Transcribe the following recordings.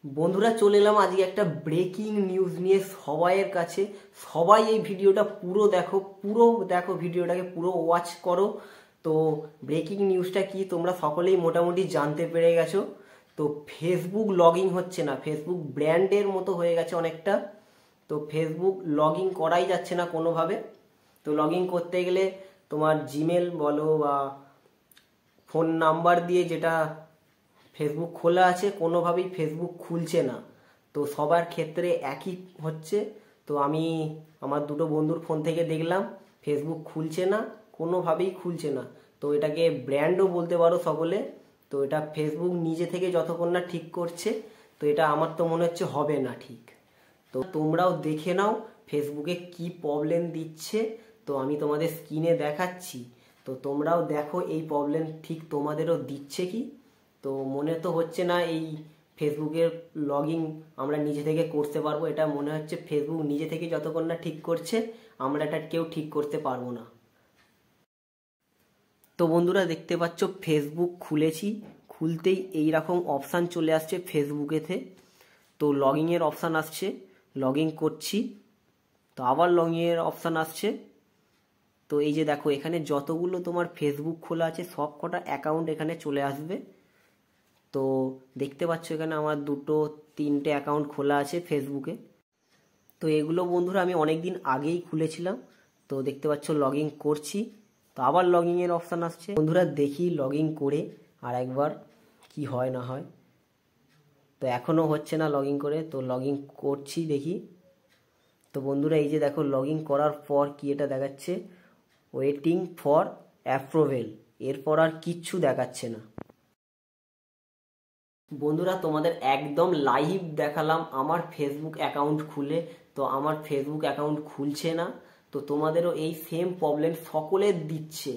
বন্ধুরা চলে এলাম আজকে একটা ব্রেকিং নিউজ নিয়ে সবাইয়ের কাছে। সবাই এই ভিডিওটা পুরো দেখো ভিডিওটাকে পুরো ওয়াচ করো। তো ব্রেকিং নিউজটা কি তোমরা সকলেই মোটামুটি জানতে পেরে গেছো। তো ফেসবুক লগইন হচ্ছে না, ফেসবুক ব্র্যান্ডের মতো হয়ে গেছে অনেকটা। তো ফেসবুক লগইন করাই যাচ্ছে না কোনোভাবে। তো লগইন করতে গেলে তোমার জিমেল বলো বা ফোন নাম্বার দিয়ে যেটা ফেসবুক খোলা আছে কোনোভাবেই ফেসবুক খুলছে না। তো সবার ক্ষেত্রে একই হচ্ছে। তো আমি আমার দুটো বন্ধুর ফোন থেকে দেখলাম ফেসবুক খুলছে না, কোনোভাবেই খুলছে না। তো এটাকে ব্র্যান্ডও বলতে পারো সকলে। তো এটা ফেসবুক নিজে থেকে যতক্ষণ না ঠিক করছে, তো এটা আমার তো মনে হচ্ছে হবে না ঠিক। তো তোমরাও দেখে নাও ফেসবুকে কি প্রবলেম দিচ্ছে। তো আমি তোমাদের স্ক্রিনে দেখাচ্ছি, তো তোমরাও দেখো এই প্রবলেম ঠিক তোমাদেরও দিচ্ছে কি। তো মনে তো হচ্ছে না এই ফেসবুকের লগইন আমরা নিজে থেকে করতে পারবো। এটা মনে হচ্ছে ফেসবুক নিজে থেকে যতক্ষণ না ঠিক করছে আমরা এটা কেউ ঠিক করতে পারবো না। তো বন্ধুরা দেখতে পাচ্ছ ফেসবুক খুলেছি, খুলতেই এইরকম অপশান চলে আসছে ফেসবুকেতে। তো লগইনের অপশান আসছে, লগইন করছি, তো আবার লগইনের অপশান আসছে। তো এই যে দেখো এখানে যতগুলো তোমার ফেসবুক খোলা আছে সব কটা অ্যাকাউন্ট এখানে চলে আসবে। তো দেখতে পাচ্ছ এখানে আমার দুটো তিনটে অ্যাকাউন্ট খোলা আছে ফেসবুকে। তো এগুলো বন্ধুরা আমি অনেক দিন আগেই খুলেছিলাম। তো দেখতে পাচ্ছ লগইন করছি, তো আবার লগইনের অপশান আসছে। বন্ধুরা দেখি লগইন করে আর একবার কি হয় না হয়। তো এখনও হচ্ছে না লগইন করে, তো লগইন করছি দেখি। তো বন্ধুরা এই যে দেখো লগইন করার পর কি এটা দেখাচ্ছে, ওয়েটিং ফর অ্যাপ্রুভেল। এরপর আর কিচ্ছু দেখাচ্ছে না। বন্ধুরা তোমাদের একদম লাইভ দেখালাম আমার ফেসবুক অ্যাকাউন্ট খুলে, তো আমার ফেসবুক অ্যাকাউন্ট খুলছে না। তো তোমাদেরও এই সেম প্রবলেম সকলের দিচ্ছে।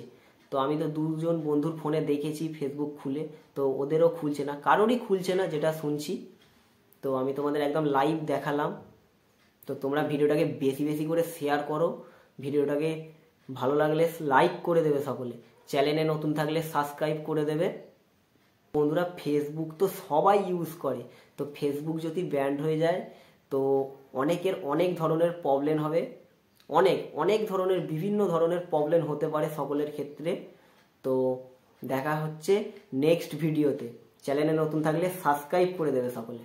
তো আমি তো দুজন বন্ধুর ফোনে দেখেছি ফেসবুক খুলে, তো ওদেরও খুলছে না, কারোরই খুলছে না যেটা শুনছি। তো আমি তোমাদের একদম লাইভ দেখালাম। তো তোমরা ভিডিওটাকে বেশি বেশি করে শেয়ার করো, ভিডিওটাকে ভালো লাগলে লাইক করে দেবে সকলে, চ্যানেলে নতুন থাকলে সাবস্ক্রাইব করে দেবে। বন্ধুরা ফেসবুক তো সবাই ইউজ করে, তো ফেসবুক যদি ব্যান্ড হয়ে যায় তো অনেকের অনেক ধরনের প্রবলেম হবে, অনেক অনেক ধরনের বিভিন্ন ধরনের প্রবলেম হতে পারে সকলের ক্ষেত্রে। তো দেখা হচ্ছে নেক্সট ভিডিওতে, চ্যানেলে নতুন থাকলে সাবস্ক্রাইব করে দেবে সকলে।